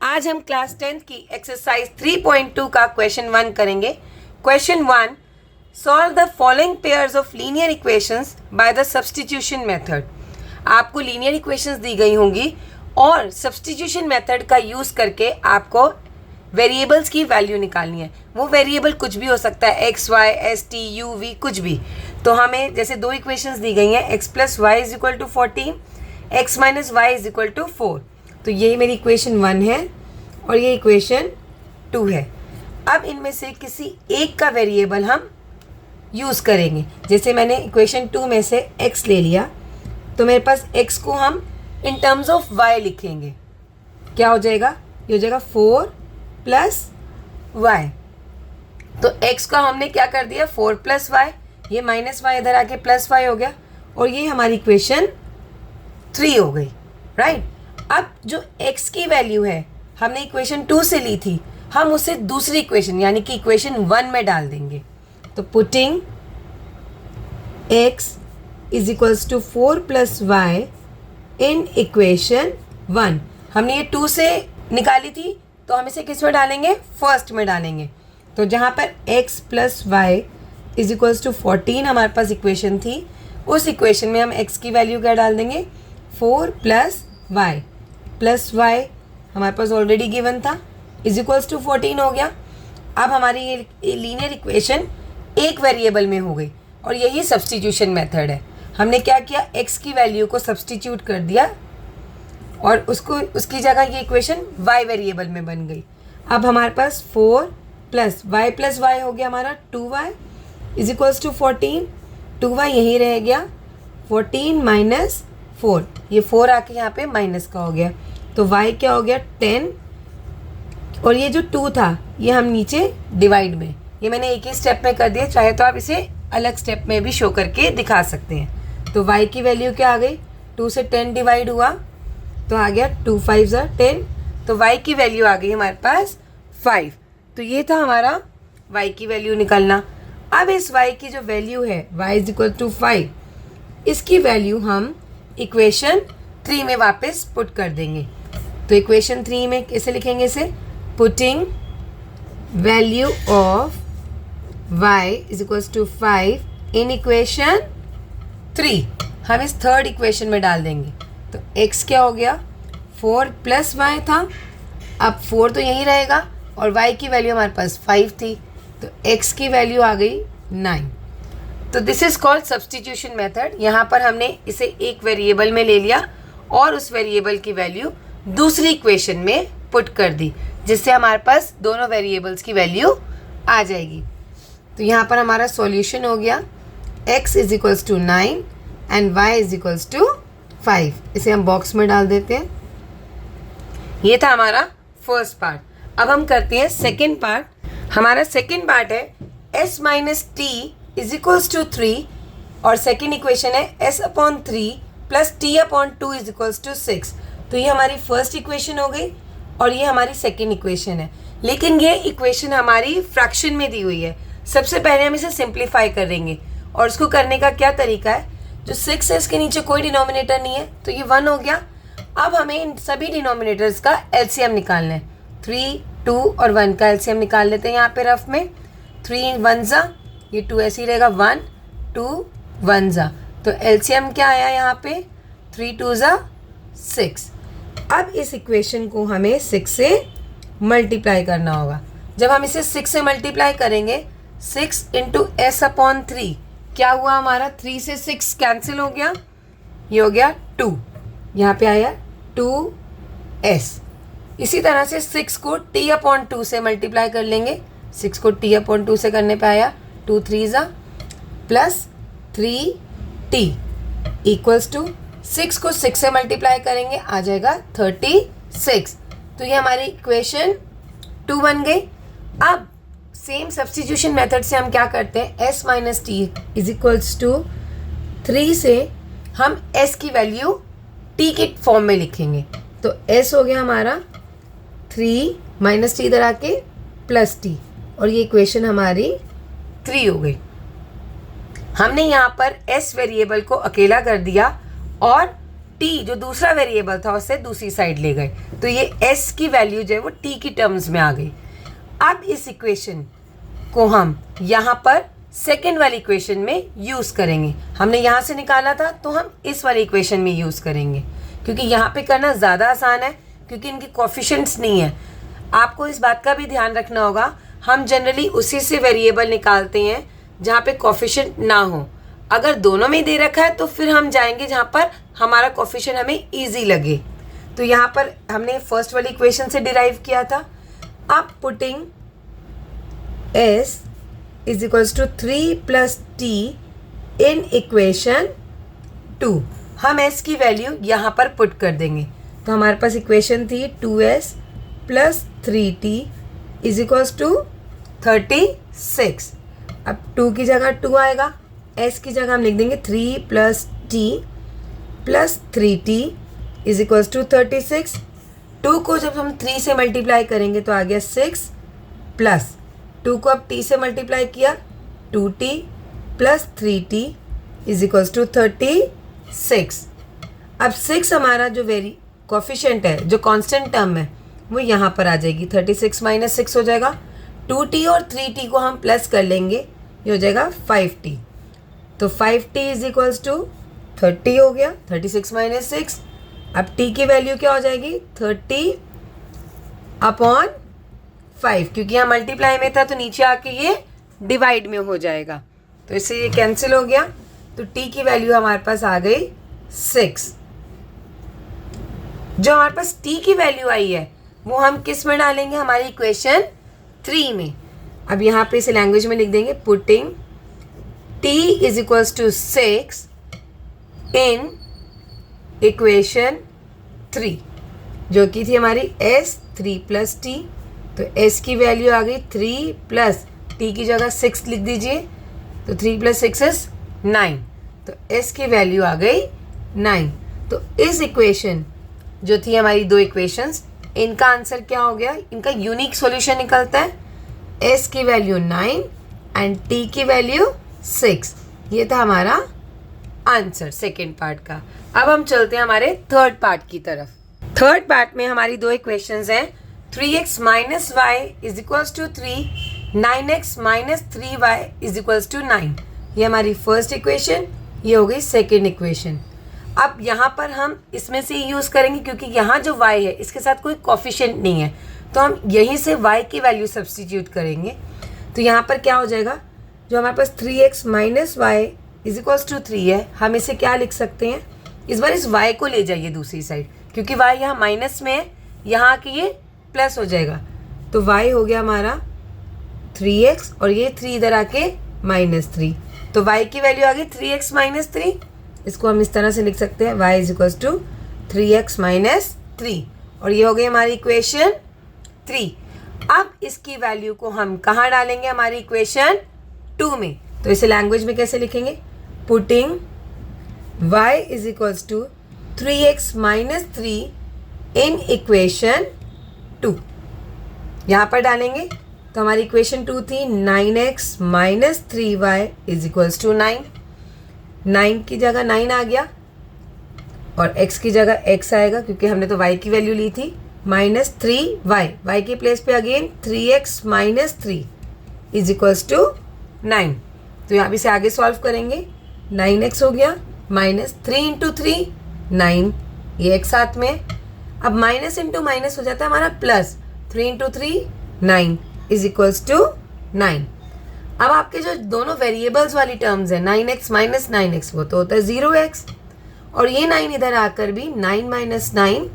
आज हम class 10th की एक्सरसाइज 3.2 का क्वेश्चन 1 करेंगे। Question 1, solve the following pairs of linear equations by the substitution method. आपको लीनियर इक्वेशंस दी गई होंगी और सब्स्टिट्यूशन मेथड का यूज़ करके आपको वेरिएबल्स की वैल्यू निकालनी है। वो वेरिएबल कुछ भी हो सकता है, x y s t u v कुछ भी। तो हमें जैसे दो इक्वेशंस दी गई हैं, x plus y is equal to 14, x minus y is equal to 4। तो ये मेरी इक्वेशन 1 है और ये इक्वेशन 2 है। अब इनमें से किसी एक का वेरिएबल हम यूज़ करेंगे। जैसे मैंने इक्वेशन 2 में से x ले लिया, तो मेरे पास x को हम इन टर्म्स ऑफ y लिखेंगे। क्या हो जाएगा? ये हो जाएगा 4 प्लस वाई। तो x का हमने क्या कर दिया, 4 प्लस वाई, ये माइनस वाई इधर आके प्लस वाई हो गया और ये हमारी इक्वेशन 3 हो गई, राइट। अब जो x की वैल्यू है हमने इक्वेशन 2 से ली थी, हम उसे दूसरी इक्वेशन यानी कि इक्वेशन 1 में डाल देंगे। तो putting x is equals to 4 plus y in equation 1। हमने ये 2 से निकाली थी तो हम इसे किस में डालेंगे, फर्स्ट में डालेंगे। तो जहाँ पर x plus y is equals to 14 हमारे पास इक्वेशन थी, उस इक्वेशन में हम x की वैल्यू क्या डाल देंगे, 4 प्लस वाई प्लस वाई हमारे पास ऑलरेडी गिवन था, इज इक्वल्स टू 14 हो गया। अब हमारी ये लीनियर इक्वेशन एक वेरिएबल में हो गई और यही सब्स्टिट्यूशन मेथड है। हमने क्या किया, x की वैल्यू को सब्स्टिट्यूट कर दिया और उसकी जगह ये इक्वेशन y वेरिएबल में बन गई। अब हमारे पास 4 प्लस वाई हो गया हमारा 2y is equals to 14, 2y यहीं रह गया, 14 माइनस 4, ये 4 आके यहाँ पे माइनस का हो गया। तो y क्या हो गया 10 और ये जो 2 था ये हम नीचे डिवाइड में, ये मैंने एक ही स्टेप में कर दिया, चाहे तो आप इसे अलग स्टेप में भी शो करके दिखा सकते हैं। तो y की वैल्यू क्या आ गई, 2 से 10 डिवाइड हुआ तो आ गया 2 5 10। तो y की वैल्यू आ गई हमारे पास 5। तो ये था हमारा y की वैल्यू निकलना। अब इस y की जो वैल्यू है y इज इक्वल टू 5, इसकी वैल्यू हम इक्वेशन 3 में वापस पुट कर देंगे। तो इक्वेशन 3 में कैसे लिखेंगे इसे, putting value of y is equals to 5 in equation 3, हम इस थर्ड इक्वेशन में डाल देंगे। तो x क्या हो गया, 4 प्लस वाई था, अब 4 तो यहीं रहेगा और y की वैल्यू हमारे पास 5 थी, तो x की वैल्यू आ गई 9। तो this is called substitution method. यहाँ पर हमने इसे एक वेरिएबल में ले लिया और उस वेरिएबल की वैल्यू दूसरी इक्वेशन में पुट कर दी, जिससे हमारे पास दोनों वेरिएबल्स की वैल्यू आ जाएगी। तो यहाँ पर हमारा सॉल्यूशन हो गया x is equals to 9 and y is equals to 5। इसे हम बॉक्स में डाल देते हैं। ये था हमारा फर्स्ट पार्ट। अब हम करते हैं सेकेंड पार्ट। हमारा सेकेंड पार्ट है s minus t is equals to 3 और सेकेंड इक्वेशन है s upon 3 plus t upon 2 is equals to 6। तो ये हमारी फर्स्ट इक्वेशन हो गई और ये हमारी सेकेंड इक्वेशन है, लेकिन ये इक्वेशन हमारी फ्रैक्शन में दी हुई है। सबसे पहले हम इसे सिंप्लीफाई करेंगे और उसको करने का क्या तरीका है, जो 6 है इसके नीचे कोई डिनोमिनेटर नहीं है तो ये 1 हो गया। अब हमें इन सभी डिनोमिनेटर्स का एलसीएम निकालना है। 3, 2 और 1 का एलसीएम निकाल लेते हैं यहाँ पे रफ में। 3 1 ज़ा, ये 2 ऐसे ही रहेगा, 1 2 1 ज़ा। तो एलसीएम क्या आया यहाँ पे, 3 2 ज़ा 6। अब इस इक्वेशन को हमें 6 से मल्टीप्लाई करना होगा। जब हम इसे 6 से मल्टीप्लाई करेंगे, 6 इंटू एस अपॉन 3, क्या हुआ हमारा, 3 से 6 कैंसिल हो गया, ये हो गया 2, यहाँ पे आया 2s। इसी तरह से 6 को t अपॉन 2 से मल्टीप्लाई कर लेंगे। 6 को t अपॉन 2 से करने पे आया 2 3 ज़ा प्लस 3t इक्वल्स टू 6 को 6 से मल्टीप्लाई करेंगे, आ जाएगा 36। तो ये हमारी इक्वेशन 2 बन गई। अब सेम सब्स्टिट्यूशन मेथड से हम क्या करते हैं, s minus t is equals to 3 से हम s की वैल्यू t के फॉर्म में लिखेंगे। तो s हो गया हमारा 3 माइनस टी इधर आके प्लस टी और ये इक्वेशन हमारी 3 हो गई। हमने यहाँ पर s वेरिएबल को अकेला कर दिया और टी जो दूसरा वेरिएबल था उसे दूसरी साइड ले गए, तो ये s की वैल्यू जो है वो t की टर्म्स में आ गई। अब इस इक्वेशन को हम यहाँ पर सेकेंड वाली इक्वेशन में यूज़ करेंगे। हमने यहाँ से निकाला था तो हम इस वाली इक्वेशन में यूज़ करेंगे, क्योंकि यहाँ पे करना ज़्यादा आसान है क्योंकि इनकी कोफिशिएंट्स नहीं है। आपको इस बात का भी ध्यान रखना होगा, हम जनरली उसी से वेरिएबल निकालते हैं जहाँ पे कोफिशिएंट ना हो। अगर दोनों में दे रखा है तो फिर हम जाएंगे जहाँ पर हमारा कोफिशिएंट हमें ईजी लगे। तो यहाँ पर हमने फर्स्ट वाली इक्वेशन से डिराइव किया था। अब putting s is equals to 3 plus t in equation 2, हम s की वैल्यू यहाँ पर पुट कर देंगे। तो हमारे पास इक्वेशन थी 2s plus 3t is equals to 36। अब 2 की जगह 2 आएगा, s की जगह हम लिख देंगे 3 plus t plus 3t is equals to 36। 2 को जब हम 3 से मल्टीप्लाई करेंगे तो आ गया 6 प्लस 2 को अब t से मल्टीप्लाई किया 2t plus 3t is equals to 36। अब 6 हमारा जो कोफिशिएंट है, जो कांस्टेंट टर्म है, वो यहाँ पर आ जाएगी। 36 माइनस 6 हो जाएगा। 2t और 3t को हम प्लस कर लेंगे, ये हो जाएगा 5t। तो 5t इज इक्वल्स टू 30 हो गया। 36 माइनस 6, अब t की वैल्यू क्या हो जाएगी 30 अपॉन 5, क्योंकि यहाँ मल्टीप्लाई में था तो नीचे आके ये डिवाइड में हो जाएगा, तो इससे ये कैंसिल हो गया। तो t की वैल्यू हमारे पास आ गई 6। जो हमारे पास t की वैल्यू आई है वो हम किस में डालेंगे, हमारी इक्वेशन 3 में। अब यहाँ पे इसे लैंग्वेज में लिख देंगे, putting t is equals to 6 in equation 3, जो कि थी हमारी s 3 प्लस टी। तो s की वैल्यू आ गई 3 प्लस t की जगह 6 लिख दीजिए, तो 3 प्लस 6 इज 9, तो s की वैल्यू आ गई 9। तो इस इक्वेशन जो थी हमारी दो इक्वेशंस, इनका आंसर क्या हो गया, इनका यूनिक सॉल्यूशन निकलता है s की वैल्यू 9 एंड t की वैल्यू 6। ये था हमारा आंसर सेकेंड पार्ट का। अब हम चलते हैं हमारे थर्ड पार्ट की तरफ। थर्ड पार्ट में हमारी दो इक्वेशंस हैं, 3x minus y is equals to 3, 9x minus 3y is equals to 9। ये हमारी फर्स्ट इक्वेशन, ये हो गई सेकेंड इक्वेशन। अब यहाँ पर हम इसमें से यूज़ करेंगे क्योंकि यहाँ जो y है इसके साथ कोई कोफिशिएंट नहीं है, तो हम यहीं से y की वैल्यू सब्स्टिट्यूट करेंगे। तो यहाँ पर क्या हो जाएगा, जो हमारे पास 3x minus y is equals to 3 है, हम इसे क्या लिख सकते हैं, इस बार इस y को ले जाइए दूसरी साइड, क्योंकि y यहाँ माइनस में है, यहाँ आके ये प्लस हो जाएगा। तो y हो गया हमारा 3x और ये 3 इधर आके माइनस 3, तो y की वैल्यू आ गई 3x माइनस 3। इसको हम इस तरह से लिख सकते हैं, y is equals to 3x minus 3, और ये हो गई हमारी इक्वेशन 3। अब इसकी वैल्यू को हम कहाँ डालेंगे, हमारी इक्वेशन 2 में। तो इसे लैंग्वेज में कैसे लिखेंगे, putting y is equals to 3x minus 3 in equation 2, यहाँ पर डालेंगे। तो हमारी इक्वेशन 2 थी 9x minus 3y is equals to 9, 9 की जगह 9 आ गया और x की जगह x आएगा क्योंकि हमने तो y की वैल्यू ली थी, माइनस 3y, y के प्लेस पे again 3x minus 3 is equals to 9। तो यहाँ भी से आगे सॉल्व करेंगे, 9x हो गया माइनस 3 इंटू 3 9, ये x साथ में। अब माइनस इंटू माइनस हो जाता है हमारा plus, 3 into 3 9 is equals to 9। अब आपके जो दोनों वेरिएबल्स वाली टर्म्स है 9x माइनस 9x, वो तो होता है 0x, और ये 9 इधर आकर भी 9 माइनस 9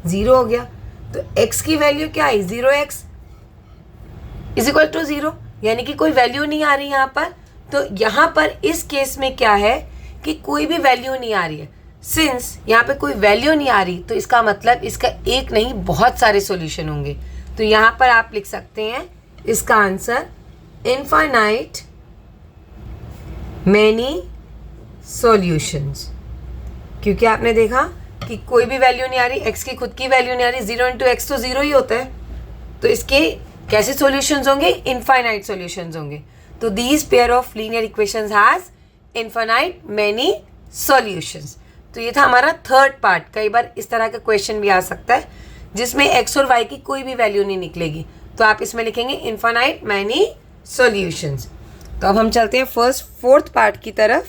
0 हो गया। तो x की वैल्यू क्या आई, 0x इज इक्वल टू 0, यानी कि कोई वैल्यू नहीं आ रही यहाँ पर। तो यहाँ पर इस केस में क्या है कि कोई भी वैल्यू नहीं आ रही है। सिंस यहाँ पे कोई वैल्यू नहीं आ रही तो इसका मतलब इसका एक नहीं बहुत सारे सॉल्यूशन होंगे। तो यहाँ पर आप लिख सकते हैं इसका आंसर इनफाइनाइट मैनी सॉल्यूशंस, क्योंकि आपने देखा कि कोई भी वैल्यू नहीं आ रही, x की खुद की वैल्यू नहीं आ रही, 0 इंटू एक्स तो 0 ही होता है, तो इसके कैसे सॉल्यूशंस होंगे, इनफाइनाइट सॉल्यूशंस होंगे। तो these pair of linear equations has infinite many solutions. तो ये था हमारा थर्ड पार्ट। कई बार इस तरह का क्वेश्चन भी आ सकता है जिसमें एक्स और वाई की कोई भी वैल्यू नहीं निकलेगी, तो आप इसमें लिखेंगे इन्फानाइट मैनी सॉल्यूशंस। तो अब हम चलते हैं फोर्थ पार्ट की तरफ।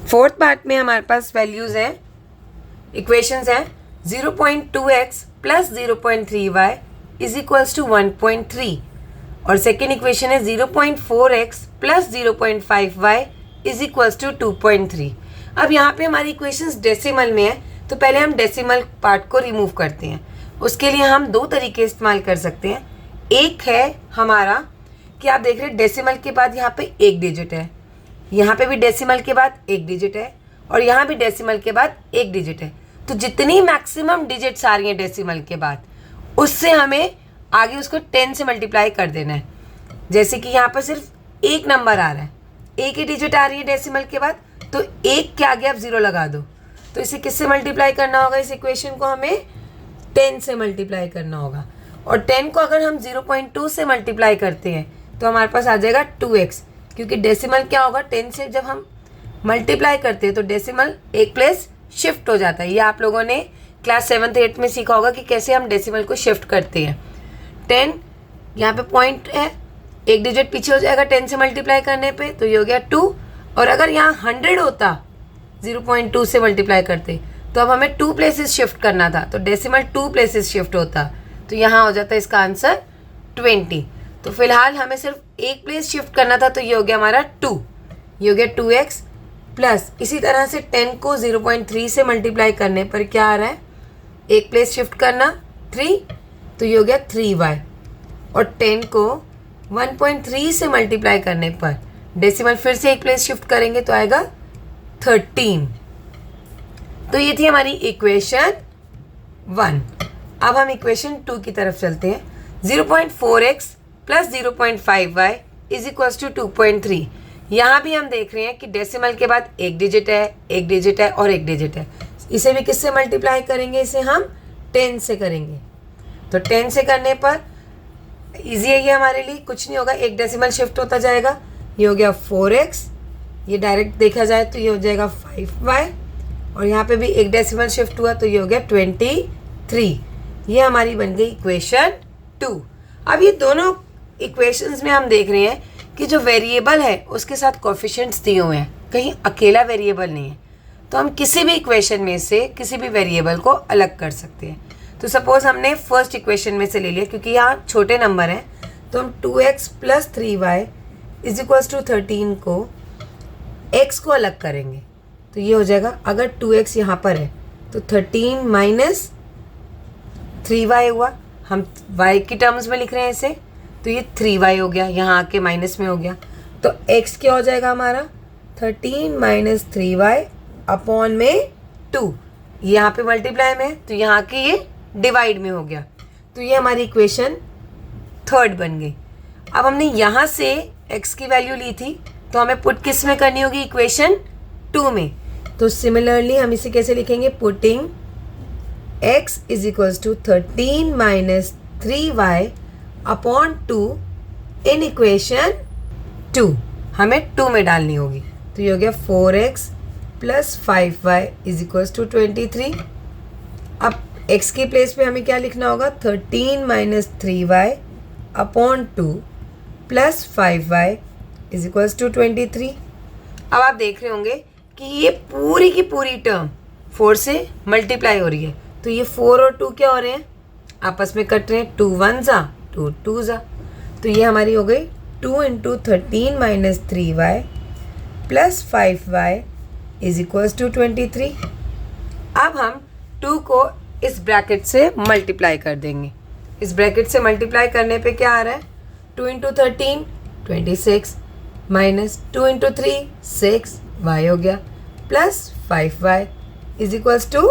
फोर्थ पार्ट में हमारे पास वैल्यूज़ हैं, इक्वेशंस हैं 0.2x plus 0.3y is equals to 1.3 और सेकेंड इक्वेशन है 0.4x plus 0.5y is equals to 2.3। अब यहाँ पे हमारी इक्वेशंस डेसिमल में है, तो पहले हम डेसिमल पार्ट को रिमूव करते हैं। उसके लिए हम दो तरीके इस्तेमाल कर सकते हैं। एक है हमारा कि आप देख रहे हैं डेसिमल के बाद यहाँ पे एक डिजिट है, यहाँ पे भी डेसिमल के बाद एक डिजिट है और यहाँ भी डेसिमल के बाद एक डिजिट है। तो जितनी मैक्सिमम डिजिट्स आ रही हैं डेसिमल के बाद, उससे हमें आगे उसको 10 से मल्टीप्लाई कर देना है। जैसे कि यहाँ पर सिर्फ एक नंबर आ रहा है, एक ही डिजिट आ रही है डेसिमल के बाद, तो एक के आगे आप 0 लगा दो। तो इसे किससे मल्टीप्लाई करना होगा? इस इक्वेशन को हमें 10 से मल्टीप्लाई करना होगा। और 10 को अगर हम 0.2 से मल्टीप्लाई करते हैं तो हमारे पास आ जाएगा 2x, क्योंकि डेसिमल क्या होगा, 10 से जब हम मल्टीप्लाई करते हैं तो डेसिमल एक प्लेस शिफ्ट हो जाता है। ये आप लोगों ने क्लास 7th 8th में सीखा होगा कि कैसे हम डेसिमल को शिफ्ट करते हैं। 10 यहाँ पे पॉइंट है, एक डिजिट पीछे हो जाएगा 10 से मल्टीप्लाई करने पे, तो ये हो गया 2। और अगर यहाँ 100 होता 0.2 से मल्टीप्लाई करते तो अब हमें 2 प्लेसेस शिफ्ट करना था, तो डेसिमल 2 प्लेसेस शिफ्ट होता, तो यहाँ हो जाता है इसका आंसर 20। तो फिलहाल हमें सिर्फ एक प्लेस शिफ्ट करना था, तो ये हो गया हमारा 2, ये हो गया 2x प्लस इसी तरह से 10 को 0.3 से मल्टीप्लाई करने पर क्या आ रहा है, एक प्लेस शिफ्ट करना 3, तो ये हो गया 3y। और 10 को 1.3 से मल्टीप्लाई करने पर डेसिमल फिर से एक प्लेस शिफ्ट करेंगे तो आएगा 13। तो ये थी हमारी इक्वेशन 1। अब हम इक्वेशन 2 की तरफ चलते हैं। 0.4x plus 0.5y is equals to 2.3। यहाँ भी हम देख रहे हैं कि डेसिमल के बाद एक डिजिट है, एक डिजिट है और एक डिजिट है। इसे भी किससे मल्टीप्लाई करेंगे? इसे हम 10 से करेंगे। तो 10 से करने पर ईजी है ये हमारे लिए, कुछ नहीं होगा, एक डेसिमल शिफ्ट होता जाएगा। ये हो गया 4x, ये डायरेक्ट देखा जाए तो ये हो जाएगा 5y और यहाँ पे भी एक डेसिमल शिफ्ट हुआ तो ये हो गया 23। ये हमारी बन गई इक्वेशन 2। अब ये दोनों इक्वेशंस में हम देख रहे हैं कि जो वेरिएबल है उसके साथ कोफिशिएंट्स दिए हुए हैं, कहीं अकेला वेरिएबल नहीं है। तो हम किसी भी इक्वेशन में से किसी भी वेरिएबल को अलग कर सकते हैं। तो सपोज हमने फर्स्ट इक्वेशन में से ले लिया, क्योंकि यहाँ छोटे नंबर हैं, तो हम 2x plus 3y is equals to 13 को x को अलग करेंगे तो ये हो जाएगा, अगर 2x यहाँ पर है तो 13 माइनस 3y हुआ, हम y की टर्म्स में लिख रहे हैं इसे, तो ये 3y हो गया, यहाँ आके माइनस में हो गया। तो x क्या हो जाएगा हमारा 13 माइनस 3y अपॉन में 2, यहाँ पे मल्टीप्लाई में, तो यहाँ के ये डिवाइड में हो गया। तो ये हमारी इक्वेशन 3 बन गई। अब हमने यहाँ से x की वैल्यू ली थी, तो हमें पुट किस में करनी होगी? इक्वेशन 2 में। तो सिमिलरली हम इसे कैसे लिखेंगे? Putting x is equals to 13 minus 3y upon 2 in equation 2, हमें 2 में डालनी होगी। तो ये हो गया 4x plus 5y is equals to 23। अब x की प्लेस पे हमें क्या लिखना होगा? 13 minus 3y upon 2 plus 5y is equals to 23। अब आप देख रहे होंगे कि ये पूरी की पूरी टर्म 4 से मल्टीप्लाई हो रही है, तो ये 4 और 2 क्या हो रहे हैं? आपस में कट रहे हैं, 2 1 जा 2 2 जा, तो ये हमारी हो गई 2 into 13 minus 3y plus 5y is equals to 23। अब हम 2 को इस ब्रैकेट से मल्टीप्लाई कर देंगे। इस ब्रैकेट से मल्टीप्लाई करने पे क्या आ रहा है? 2 इंटू 13 26 माइनस 2 इंटू 3 6 y हो गया plus 5y is equals to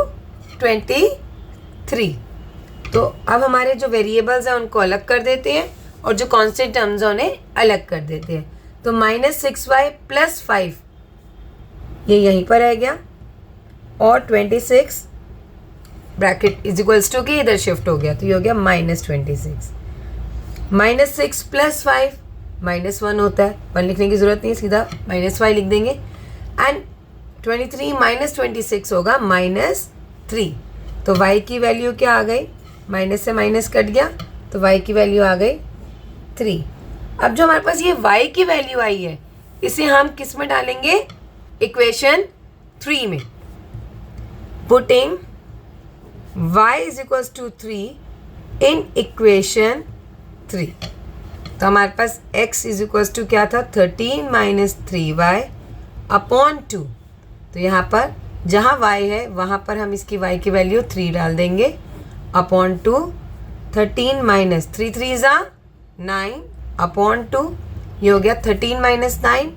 23। तो अब हमारे जो वेरिएबल्स हैं उनको अलग कर देते हैं और जो कांस्टेंट टर्म्स हैं उन्हें अलग कर देते हैं। तो माइनस 6y प्लस 5 ये यहीं पर रह गया और 26 ब्रैकेट इज इक्वल्स टू के इधर शिफ्ट हो गया, तो ये हो गया माइनस 26। माइनस 6 प्लस 5 -1 होता है, 1 लिखने की ज़रूरत नहीं, सीधा -5 लिख देंगे। एंड 23 माइनस 26 होगा -3। तो y की वैल्यू क्या आ गई, माइनस से माइनस कट गया तो y की वैल्यू आ गई 3। अब जो हमारे पास ये y की वैल्यू आई है इसे हम किस में डालेंगे, इक्वेशन 3 में। Putting y is equals to 3 in equation 3। तो हमारे पास x इज इक्वल्स टू क्या था, 13 माइनस 3y अपॉन 2। तो यहाँ पर जहाँ y है वहाँ पर हम इसकी y की वैल्यू 3 डाल देंगे अपॉन 2। 13 माइनस 3 3 ज़ा 9 अपॉन 2। ये हो गया 13 माइनस 9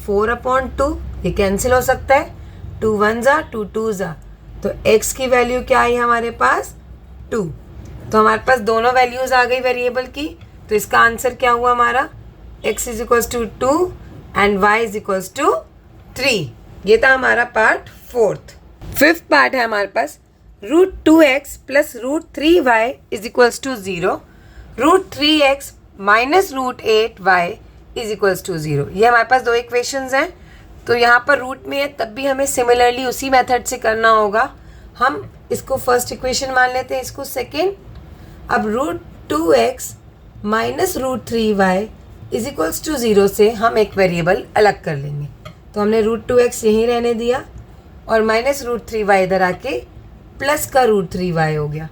4 अपॉन 2। ये कैंसिल हो सकता है, 2 1 ज़ा 2 2 ज़ा। तो x की वैल्यू क्या आई हमारे पास, 2। तो हमारे पास दोनों वैल्यूज़ आ गई वेरिएबल की। तो इसका आंसर क्या हुआ हमारा, x is equals to 2 and y is equals to 3। ये था हमारा पार्ट 4th। 5th पार्ट है हमारे पास, √2x plus √3y is equals to 0, √3x minus √8y is equals to 0। ये हमारे पास दो इक्वेशंस हैं। तो यहाँ पर रूट में है तब भी हमें सिमिलरली उसी मेथड से करना होगा। हम इसको फर्स्ट इक्वेशन मान लेते हैं, इसको सेकेंड। अब √2x minus √3y is equals to 0 से हम एक वेरिएबल अलग कर लेंगे। तो हमने √2x यहीं रहने दिया और माइनस √3y इधर आके प्लस का √3y हो गया।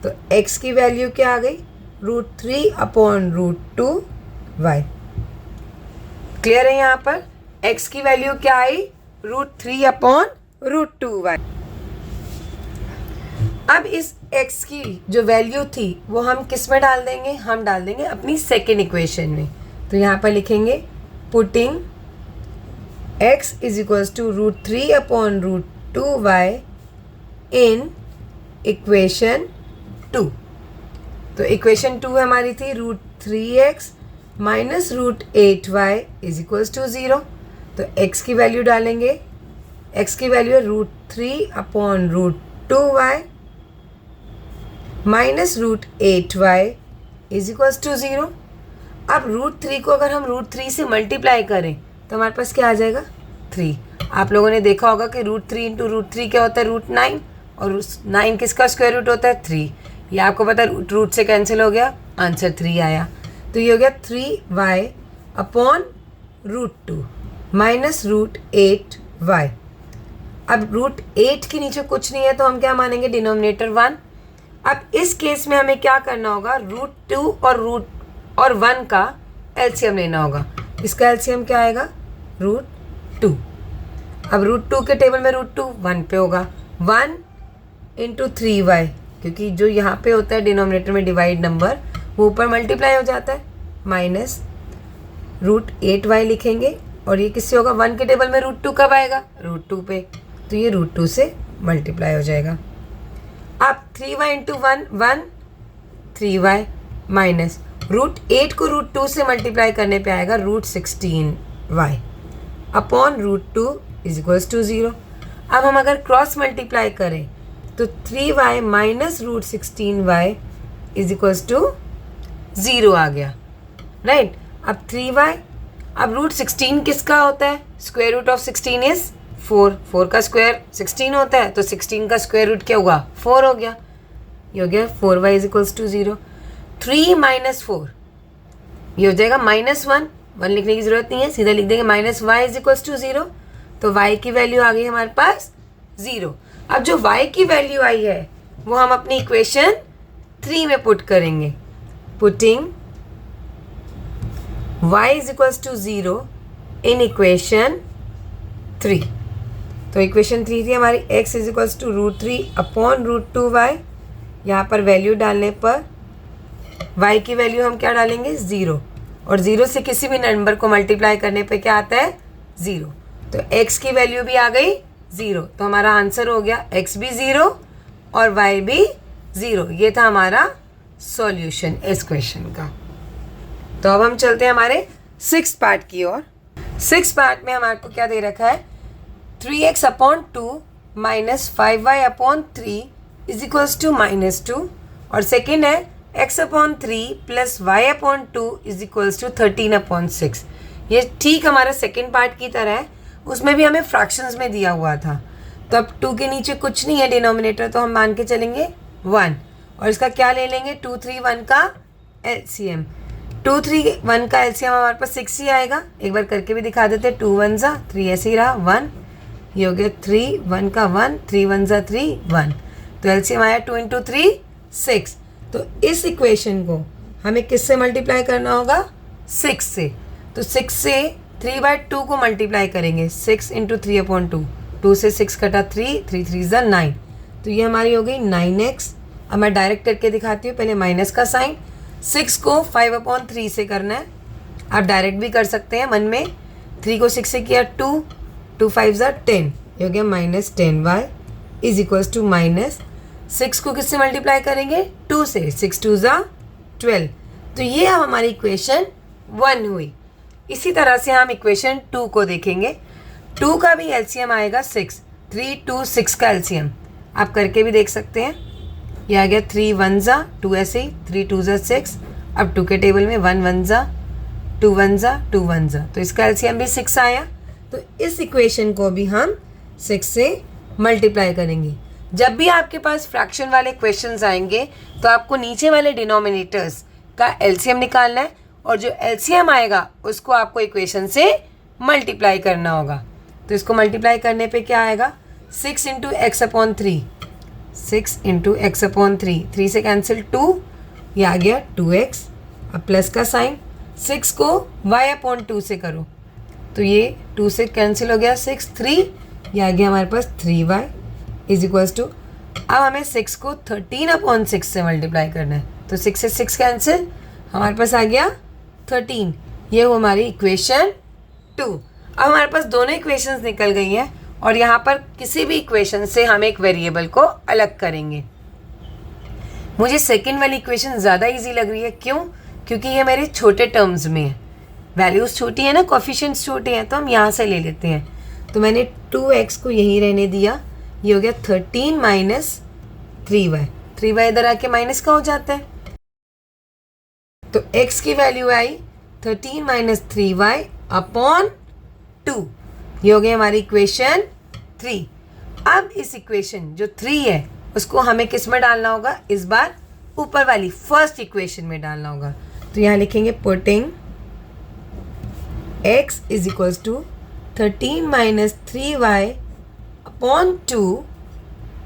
तो x की वैल्यू क्या आ गई, √3 अपॉन √2y। क्लियर है, यहाँ पर x की वैल्यू क्या आई, √3 अपॉन √2y। अब इस x की जो वैल्यू थी वो हम किस में डाल देंगे, हम डाल देंगे अपनी सेकेंड इक्वेशन में। तो यहाँ पर लिखेंगे putting x is equals to √3 upon √2y in equation 2। तो इक्वेशन 2 हमारी थी √3x minus √8y is equals to 0। तो x की वैल्यू डालेंगे, x की वैल्यू है √3 upon √2y minus √8y is equals to 0। अब √3 को अगर हम √3 से मल्टीप्लाई करें तो हमारे पास क्या आ जाएगा, 3। आप लोगों ने देखा होगा कि √3 इंटू √3 क्या होता है, √9, और 9 किसका स्क्वायर रूट होता है, 3। ये आपको पता है, रूट से कैंसिल हो गया, आंसर 3 आया। तो ये हो गया 3y अपॉन √2 माइनस √8y। अब √8 के नीचे कुछ नहीं है तो हम क्या मानेंगे, डिनोमिनेटर 1। अब इस केस में हमें क्या करना होगा, √2 और 1 का एलसीएम लेना होगा। इसका एलसीएम क्या आएगा, √2। अब √2 के टेबल में √2 1 पे होगा, 1 इंटू 3y, क्योंकि जो यहाँ पे होता है डिनोमिनेटर में डिवाइड नंबर वो ऊपर मल्टीप्लाई हो जाता है, माइनस √8y लिखेंगे। और ये किससे होगा, 1 के टेबल में √2 कब आएगा, √2 पे। तो ये √2 से मल्टीप्लाई हो जाएगा। अब 3y इंटू 1 1 3y माइनस √8 को √2 से मल्टीप्लाई करने पे आएगा √16y upon √2 is equals to 0। अब हम अगर क्रॉस मल्टीप्लाई करें तो 3y minus √16y is equals to 0 आ गया, राइट। अब 3y, अब √16 किसका होता है, स्क्वायर रूट ऑफ 16 इज 4। 4 का स्क्वायर 16 होता है, तो 16 का स्क्वायर रूट क्या हुआ, 4 हो गया। ये हो गया 4y is equals to 0। 3 minus 4 ये हो जाएगा -1 लिखने की ज़रूरत नहीं है, सीधा लिख देंगे -y इज इक्वल्स टू 0। तो y की वैल्यू आ गई हमारे पास 0। अब जो y की वैल्यू आई है वो हम अपनी इक्वेशन 3 में पुट करेंगे। Putting y is equals to 0 in equation 3। तो इक्वेशन 3 थी हमारी, x is equals to √3 upon √2y। यहाँ पर वैल्यू डालने पर y की वैल्यू हम क्या डालेंगे, 0, और 0 से किसी भी नंबर को मल्टीप्लाई करने पे क्या आता है, 0। तो x की वैल्यू भी आ गई 0। तो हमारा आंसर हो गया x भी 0 और y भी 0। ये था हमारा सॉल्यूशन इस क्वेश्चन का। तो अब हम चलते हैं हमारे 6th पार्ट की ओर। 6th पार्ट में हमारे को क्या दे रखा है, 3x upon 2 minus 5y upon 3 is equals to -2, और सेकेंड है x upon 3 plus y upon 2 is equals to 13 upon 6। ये ठीक हमारा सेकेंड पार्ट की तरह है। उसमें भी हमें फ्रैक्शंस में दिया हुआ था। तो अब 2 के नीचे कुछ नहीं है डिनोमिनेटर, तो हम मान के चलेंगे 1, और इसका क्या ले लेंगे 2 3 1 का एलसीएम। 2 3 1 का एलसीएम हमारे पास 6 ही आएगा। एक बार करके भी दिखा देते, 2 1 ज़ा 3 ऐसे ही रहा 1, ये हो गया 3 1 का 1, 3 1 ज़ा 3 1, तो एलसीएम आया 2 इंटू 3 6। तो इस इक्वेशन को हमें किससे मल्टीप्लाई करना होगा 6 से। तो 6 से 3/2 को मल्टीप्लाई करेंगे, 6 इंटू 3/2, 2 से 6 कटा 3, 3 3 ज़ा 9, तो ये हमारी हो गई 9x। अब मैं डायरेक्ट करके दिखाती हूँ, पहले माइनस का साइन, 6 को 5/3 से करना है। आप डायरेक्ट भी कर सकते हैं मन में, 3 को 6 से किया 2, 2 5 ज़ा 10, ये हो गया -10y is equals to minus 6 को किससे मल्टीप्लाई करेंगे 2 से, 6 2 ज़ा 12। तो ये अब हमारी इक्वेशन 1 हुई। इसी तरह से हम इक्वेशन 2 को देखेंगे। 2 का भी एलसीएम आएगा 6, 3 2 6 का एलसीएम आप करके भी देख सकते हैं। ये आ गया 3 1 ज़ा 2 ऐसे ही, 3 2 ज़ा 6, अब 2 के टेबल में 1 1 ज़ा 2 1 ज़ा 2 1 ज़ा, तो इसका एलसीएम भी 6 आया। तो इस इक्वेशन को भी हम 6 से मल्टीप्लाई करेंगे। जब भी आपके पास फ्रैक्शन वाले क्वेश्चंस आएंगे तो आपको नीचे वाले डिनोमिनेटर्स का एलसीएम निकालना है, और जो एलसीएम आएगा उसको आपको इक्वेशन से मल्टीप्लाई करना होगा। तो इसको मल्टीप्लाई करने पे क्या आएगा 6 into x upon 3, 6 into x upon 3, 3 से कैंसिल 2, ये आ गया 2x। अब प्लस का साइन, 6 को y अपॉन 2 से करो, तो ये 2 से कैंसिल हो गया 6 3, ये आ गया हमारे पास 3y इज इक्वल्स टू, अब हमें 6 को 13/6 से मल्टीप्लाई करना है, तो 6 से 6 कैंसिल, हमारे पास आ गया 13। ये वो हमारी इक्वेशन 2। अब हमारे पास दोनों इक्वेशंस निकल गई हैं, और यहाँ पर किसी भी इक्वेशन से हम एक वेरिएबल को अलग करेंगे। मुझे सेकंड वाली इक्वेशन ज़्यादा इजी लग रही है, क्यों? क्योंकि ये मेरे छोटे टर्म्स में है, वैल्यूज़ छोटी है ना, कोफिशिएंट्स छोटे हैं, तो हम यहाँ से ले लेते हैं। तो मैंने 2x को यहीं रहने दिया, ये हो गया 13 माइनस 3y, 3y इधर आके माइनस का हो जाता है, तो x की वैल्यू आई 13 माइनस 3y अपॉन 2, ये हो गई हमारी इक्वेशन 3। अब इस इक्वेशन जो 3 है उसको हमें किस में डालना होगा, इस बार ऊपर वाली फर्स्ट इक्वेशन में डालना होगा। तो यहाँ लिखेंगे putting x is equals to 13 minus 3y upon 2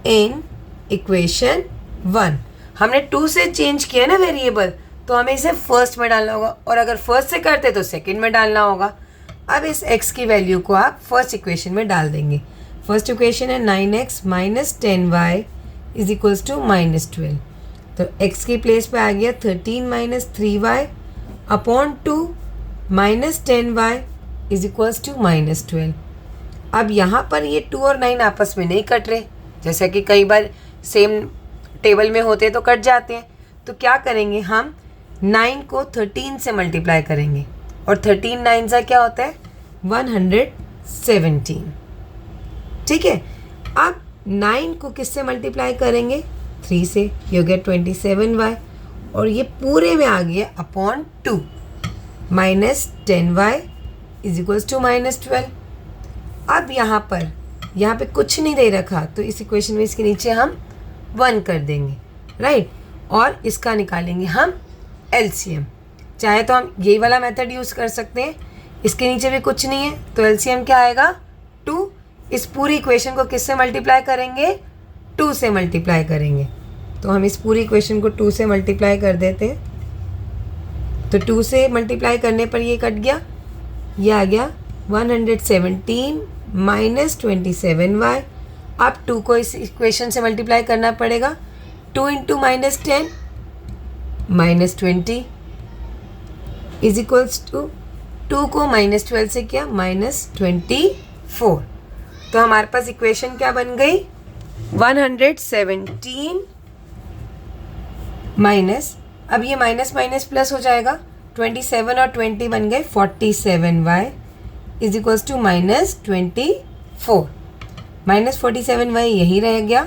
in equation 1। हमने 2 से चेंज किया ना वेरिएबल, तो हमें इसे फर्स्ट में डालना होगा, और अगर फर्स्ट से करते तो सेकंड में डालना होगा। अब इस x की वैल्यू को आप फर्स्ट इक्वेशन में डाल देंगे। फर्स्ट इक्वेशन है 9x minus 10y is equals to -12, तो x की प्लेस पे आ गया 13 minus 3y upon 2 minus 10y is equals to -12। अब यहाँ पर ये 2 और 9 आपस में नहीं कट रहे, जैसा कि कई बार सेम टेबल में होते हैं तो कट जाते हैं। तो क्या करेंगे, हम 9 को 13 से मल्टीप्लाई करेंगे, और 13 9 सा क्या होता है 117। ठीक है, अब 9 को किससे मल्टीप्लाई करेंगे 3 से, ये हो गया 27y, और ये पूरे में आ गया upon 2 minus 10y is equals to -12। अब यहाँ पे कुछ नहीं दे रखा, तो इस इक्वेशन में इसके नीचे हम 1 कर देंगे, राइट, और इसका निकालेंगे हम एलसीएम। चाहे तो हम यही वाला मेथड यूज़ कर सकते हैं, इसके नीचे भी कुछ नहीं है, तो एलसीएम क्या आएगा 2। इस पूरी इक्वेशन को किससे मल्टीप्लाई करेंगे 2 से मल्टीप्लाई करेंगे, तो हम इस पूरी इक्वेशन को 2 से मल्टीप्लाई कर देते हैं। तो 2 से मल्टीप्लाई करने पर ये कट गया, ये आ गया 117 माइनस 27y। अब 2 को इस इक्वेशन से मल्टीप्लाई करना पड़ेगा, 2 इंटू -10 -20 इज इक्वल्स टू 2 को -12 से किया -24। तो हमारे पास इक्वेशन क्या बन गई 117 माइनस, अब ये माइनस माइनस प्लस हो जाएगा, 27 और 20 बन गए 47y is equals to -24। -47y यही रह गया,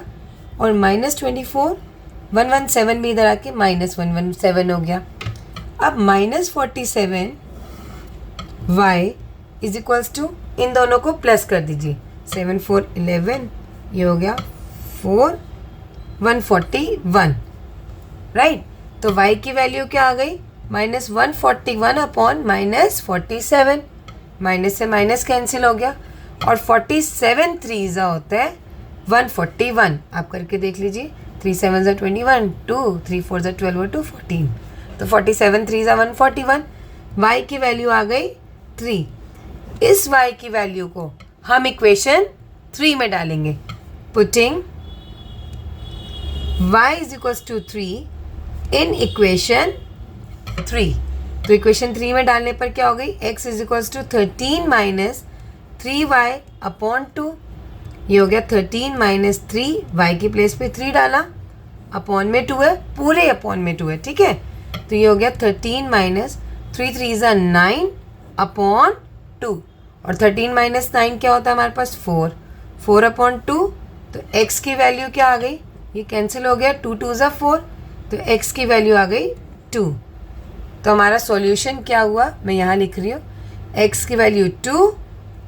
और -24 117 भी इधर आके -117 हो गया। अब -47y इज इक्वल्स टू, इन दोनों को प्लस कर दीजिए, 7 4 11, ये हो गया 4 141, राइट। तो y की वैल्यू क्या आ गई, -141 अपॉन -47, माइनस से माइनस कैंसिल हो गया, और 47 3 होता है 141, आप करके देख लीजिए, 3 7 21, 2 3 4 12 2 14, तो 47 3 141, y की वैल्यू आ गई 3। इस y की वैल्यू को हम इक्वेशन 3 में डालेंगे, putting y is equals to 3 in equation 3। तो इक्वेशन 3 में डालने पर क्या हो गई, x is equals to 13 minus 3y upon 2, ये हो गया 13 माइनस 3, y की प्लेस पे 3 डाला, अपॉन में 2 है, पूरे अपॉन में 2 है, ठीक है। तो ये हो गया 13 माइनस 3 3 9 अपॉन 2, और 13 माइनस 9 क्या होता है हमारे पास, 4, 4 अपॉन 2, तो x की वैल्यू क्या आ गई, ये कैंसिल हो गया, 2 2 4, तो x की वैल्यू आ गई 2। तो हमारा सॉल्यूशन क्या हुआ, मैं यहाँ लिख रही हूँ, x की वैल्यू 2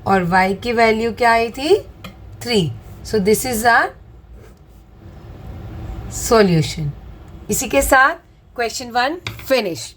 और y की वैल्यू क्या आई थी, 3। So this is our solution. इसी के साथ क्वेश्चन 1 फिनिश।